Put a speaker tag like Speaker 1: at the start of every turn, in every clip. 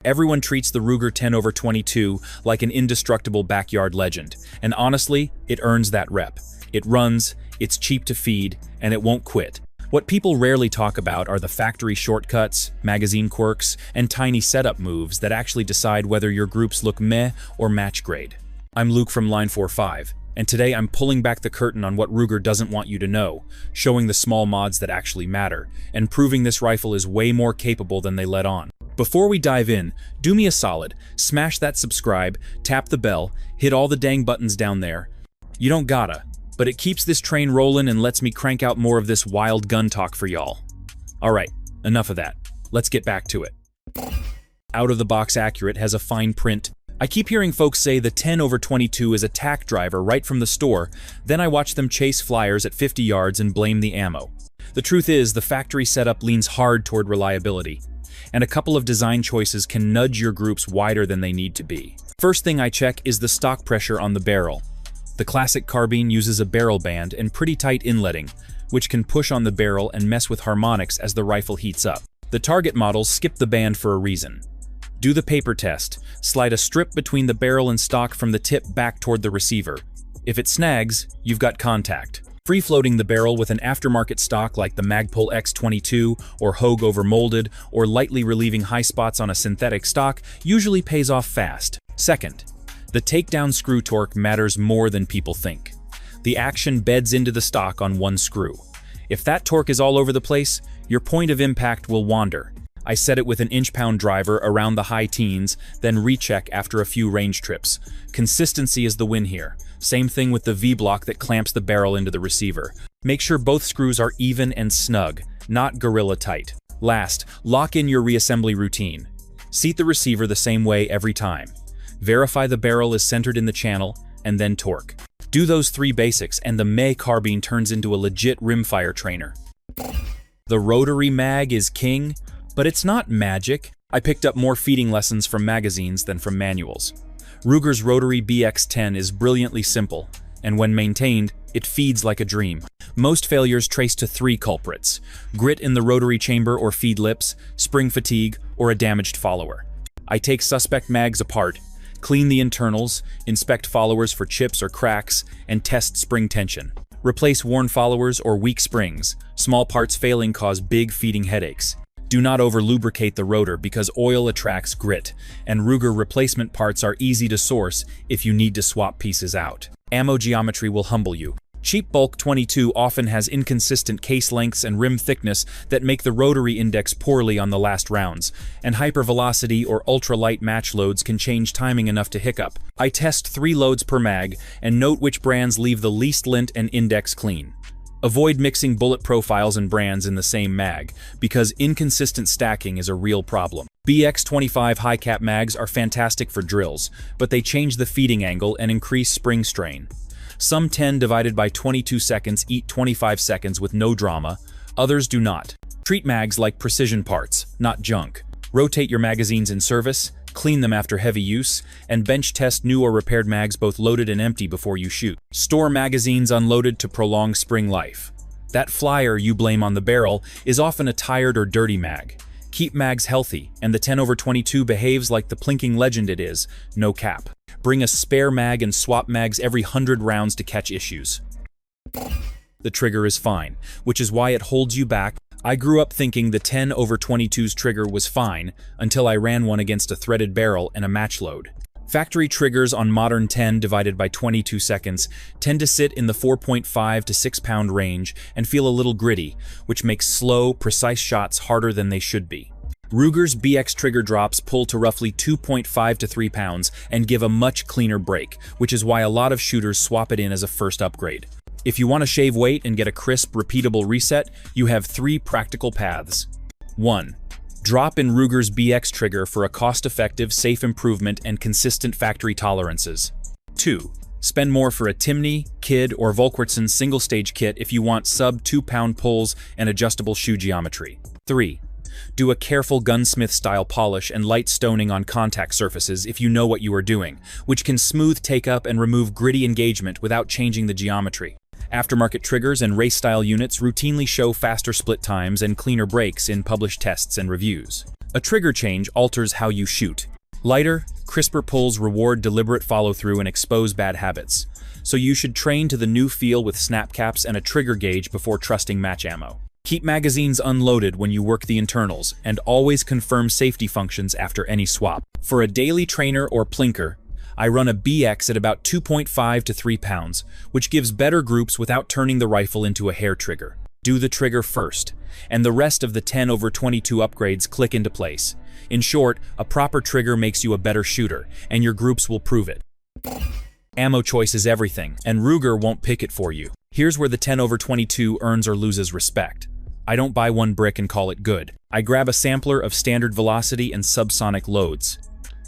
Speaker 1: Everyone treats the Ruger 10/22 like an indestructible backyard legend, and honestly, it earns that rep. It runs, it's cheap to feed, and it won't quit. What people rarely talk about are the factory shortcuts, magazine quirks, and tiny setup moves that actually decide whether your groups look meh or match grade. I'm Luke from Line 45, and today I'm pulling back the curtain on what Ruger doesn't want you to know, showing the small mods that actually matter, and proving this rifle is way more capable than they let on. Before we dive in, do me a solid, smash that subscribe, tap the bell, hit all the dang buttons down there. You don't gotta, but it keeps this train rolling and lets me crank out more of this wild gun talk for y'all. Alright, enough of that. Let's get back to it. Out-of-the-box accurate has a fine print. I keep hearing folks say the 10/22 is a tack driver right from the store, then I watch them chase flyers at 50 yards and blame the ammo. The truth is, the factory setup leans hard toward reliability, and a couple of design choices can nudge your groups wider than they need to be. First thing I check is the stock pressure on the barrel. The classic carbine uses a barrel band and pretty tight inletting, which can push on the barrel and mess with harmonics as the rifle heats up. The target models skip the band for a reason. Do the paper test. Slide a strip between the barrel and stock from the tip back toward the receiver. If it snags, you've got contact. Free-floating the barrel with an aftermarket stock like the Magpul X22 or Hogue overmolded, or lightly relieving high spots on a synthetic stock usually pays off fast. Second, the takedown screw torque matters more than people think. The action beds into the stock on one screw. If that torque is all over the place, your point of impact will wander. I set it with an inch-pound driver around the high teens, then recheck after a few range trips. Consistency is the win here. Same thing with the V-block that clamps the barrel into the receiver. Make sure both screws are even and snug, not gorilla tight. Last, lock in your reassembly routine. Seat the receiver the same way every time. Verify the barrel is centered in the channel, and then torque. Do those three basics and the May carbine turns into a legit rimfire trainer. The rotary mag is king, but it's not magic. I picked up more feeding lessons from magazines than from manuals. Ruger's rotary BX10 is brilliantly simple, and when maintained, it feeds like a dream. Most failures trace to three culprits: grit in the rotary chamber or feed lips, spring fatigue, or a damaged follower. I take suspect mags apart, clean the internals, inspect followers for chips or cracks, and test spring tension. Replace worn followers or weak springs. Small parts failing cause big feeding headaches. Do not over-lubricate the rotor because oil attracts grit, and Ruger replacement parts are easy to source if you need to swap pieces out. Ammo geometry will humble you. Cheap bulk 22 often has inconsistent case lengths and rim thickness that make the rotary index poorly on the last rounds, and hypervelocity or ultralight match loads can change timing enough to hiccup. I test 3 loads per mag and note which brands leave the least lint and index clean. Avoid mixing bullet profiles and brands in the same mag, because inconsistent stacking is a real problem. BX25 high-cap mags are fantastic for drills, but they change the feeding angle and increase spring strain. Some 10 divided by 22 seconds eat 25 seconds with no drama, others do not. Treat mags like precision parts, not junk. Rotate your magazines in service, clean them after heavy use, and bench test new or repaired mags both loaded and empty before you shoot. Store magazines unloaded to prolong spring life. That flyer you blame on the barrel is often a tired or dirty mag. Keep mags healthy, and the 10/22 behaves like the plinking legend it is, no cap. Bring a spare mag and swap mags every 100 rounds to catch issues. The trigger is fine, which is why it holds you back. I grew up thinking the 10/22's trigger was fine until I ran one against a threaded barrel and a match load. Factory triggers on modern 10 divided by 22 seconds tend to sit in the 4.5 to 6 pound range and feel a little gritty, which makes slow, precise shots harder than they should be. Ruger's BX trigger drops pull to roughly 2.5 to 3 pounds and give a much cleaner break, which is why a lot of shooters swap it in as a first upgrade. If you want to shave weight and get a crisp, repeatable reset, you have 3 practical paths. 1. Drop in Ruger's BX trigger for a cost-effective, safe improvement and consistent factory tolerances. 2. Spend more for a Timney, Kid, or Volquartsen single-stage kit if you want sub-2 pound pulls and adjustable shoe geometry. 3. Do a careful gunsmith-style polish and light stoning on contact surfaces if you know what you are doing, which can smooth take-up and remove gritty engagement without changing the geometry. Aftermarket triggers and race-style units routinely show faster split times and cleaner breaks in published tests and reviews. A trigger change alters how you shoot. Lighter, crisper pulls reward deliberate follow-through and expose bad habits. So you should train to the new feel with snap caps and a trigger gauge before trusting match ammo. Keep magazines unloaded when you work the internals, and always confirm safety functions after any swap. For a daily trainer or plinker, I run a BX at about 2.5 to 3 pounds, which gives better groups without turning the rifle into a hair trigger. Do the trigger first, and the rest of the 10/22 upgrades click into place. In short, a proper trigger makes you a better shooter, and your groups will prove it. Ammo choice is everything, and Ruger won't pick it for you. Here's where the 10/22 earns or loses respect. I don't buy one brick and call it good. I grab a sampler of standard velocity and subsonic loads,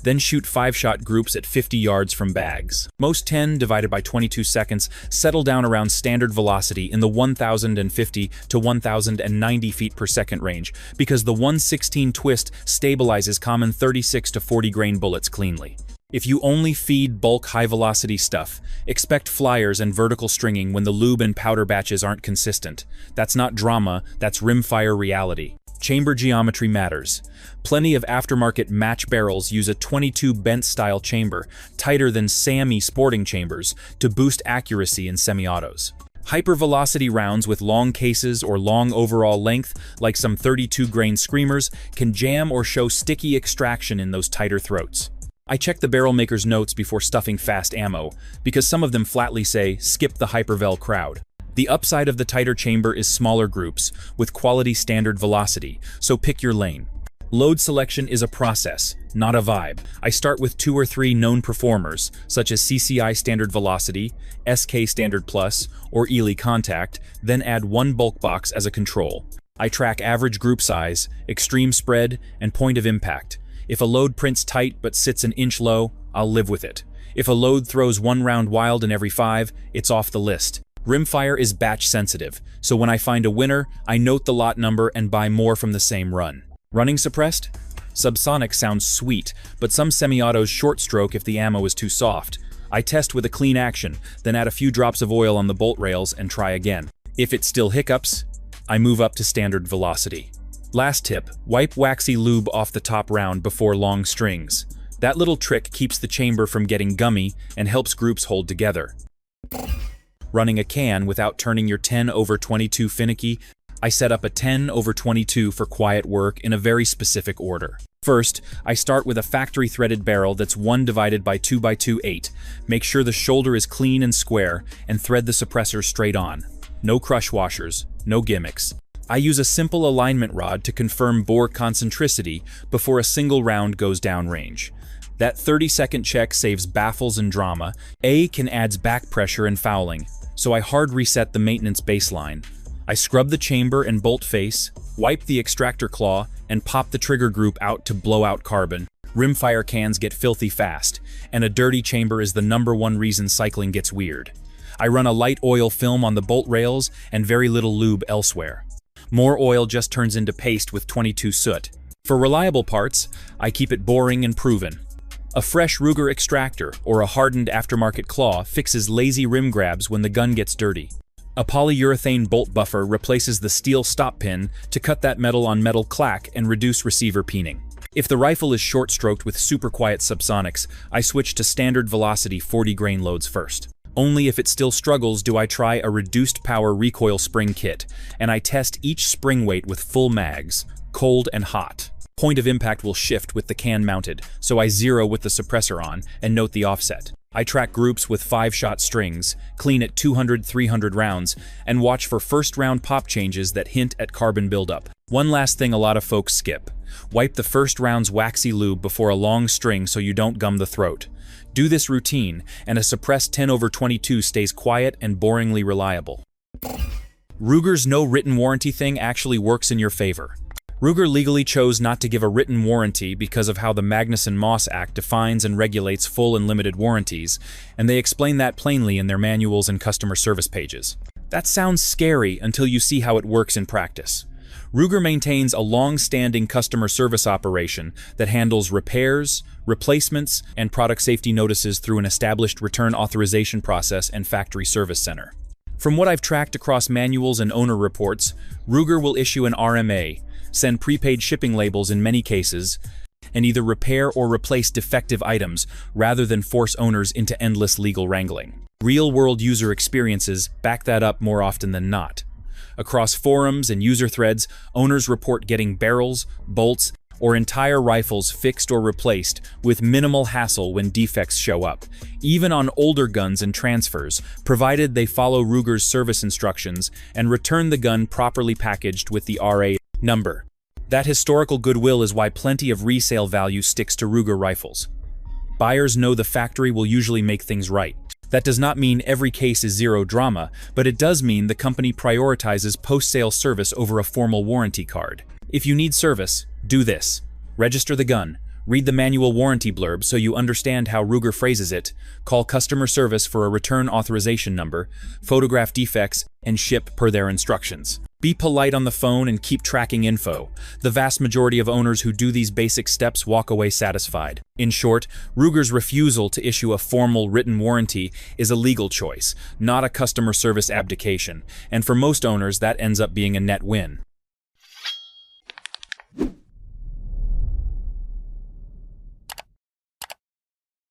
Speaker 1: then shoot 5-shot groups at 50 yards from bags. Most 10 divided by 22 seconds settle down around standard velocity in the 1,050 to 1,090 feet per second range because the 116 twist stabilizes common 36 to 40 grain bullets cleanly. If you only feed bulk high-velocity stuff, expect flyers and vertical stringing when the lube and powder batches aren't consistent. That's not drama, that's rimfire reality. Chamber geometry matters. Plenty of aftermarket match barrels use a 22 bent-style chamber, tighter than SAMI sporting chambers, to boost accuracy in semi-autos. Hypervelocity rounds with long cases or long overall length, like some 32-grain screamers, can jam or show sticky extraction in those tighter throats. I check the barrel maker's notes before stuffing fast ammo, because some of them flatly say, skip the hypervel crowd. The upside of the tighter chamber is smaller groups, with quality standard velocity, so pick your lane. Load selection is a process, not a vibe. I start with 2 or 3 known performers, such as CCI Standard Velocity, SK Standard Plus, or Ely Contact, then add 1 bulk box as a control. I track average group size, extreme spread, and point of impact. If a load prints tight but sits an inch low, I'll live with it. If a load throws 1 round wild in every 5, it's off the list. Rimfire is batch sensitive, so when I find a winner, I note the lot number and buy more from the same run. Running suppressed? Subsonic sounds sweet, but some semi-autos short stroke if the ammo is too soft. I test with a clean action, then add a few drops of oil on the bolt rails and try again. If it still hiccups, I move up to standard velocity. Last tip, wipe waxy lube off the top round before long strings. That little trick keeps the chamber from getting gummy and helps groups hold together. Running a can without turning your 10/22 finicky, I set up a 10/22 for quiet work in a very specific order. First, I start with a factory threaded barrel that's 1 divided by 2 by 2 8. Make sure the shoulder is clean and square, and thread the suppressor straight on. No crush washers, no gimmicks. I use a simple alignment rod to confirm bore concentricity before a single round goes downrange. That 30-second check saves baffles and drama. Can adds back pressure and fouling, so I hard reset the maintenance baseline. I scrub the chamber and bolt face, wipe the extractor claw, and pop the trigger group out to blow out carbon. Rimfire cans get filthy fast, and a dirty chamber is the #1 reason cycling gets weird. I run a light oil film on the bolt rails and very little lube elsewhere. More oil just turns into paste with 22 soot. For reliable parts, I keep it boring and proven. A fresh Ruger extractor or a hardened aftermarket claw fixes lazy rim grabs when the gun gets dirty. A polyurethane bolt buffer replaces the steel stop pin to cut that metal-on-metal clack and reduce receiver peening. If the rifle is short-stroked with super quiet subsonics, I switch to standard velocity 40 grain loads first. Only if it still struggles do I try a reduced power recoil spring kit, and I test each spring weight with full mags, cold and hot. Point of impact will shift with the can mounted, so I zero with the suppressor on and note the offset. I track groups with 5-shot strings, clean at 200-300 rounds, and watch for first-round pop changes that hint at carbon buildup. One last thing a lot of folks skip. Wipe the first round's waxy lube before a long string so you don't gum the throat. Do this routine, and a suppressed 10/22 stays quiet and boringly reliable. Ruger's no written warranty thing actually works in your favor. Ruger legally chose not to give a written warranty because of how the Magnuson-Moss Act defines and regulates full and limited warranties, and they explain that plainly in their manuals and customer service pages. That sounds scary until you see how it works in practice. Ruger maintains a long-standing customer service operation that handles repairs, replacements, and product safety notices through an established return authorization process and factory service center. From what I've tracked across manuals and owner reports, Ruger will issue an RMA, send prepaid shipping labels in many cases, and either repair or replace defective items rather than force owners into endless legal wrangling. Real-world user experiences back that up more often than not. Across forums and user threads, owners report getting barrels, bolts, or entire rifles fixed or replaced with minimal hassle when defects show up, even on older guns and transfers, provided they follow Ruger's service instructions and return the gun properly packaged with the RA number. That historical goodwill is why plenty of resale value sticks to Ruger rifles. Buyers know the factory will usually make things right. That does not mean every case is zero drama, but it does mean the company prioritizes post-sale service over a formal warranty card. If you need service, do this. Register the gun. Read the manual warranty blurb so you understand how Ruger phrases it. Call customer service for a return authorization number, photograph defects, and ship per their instructions. Be polite on the phone and keep tracking info. The vast majority of owners who do these basic steps walk away satisfied. In short, Ruger's refusal to issue a formal written warranty is a legal choice, not a customer service abdication, and for most owners that ends up being a net win.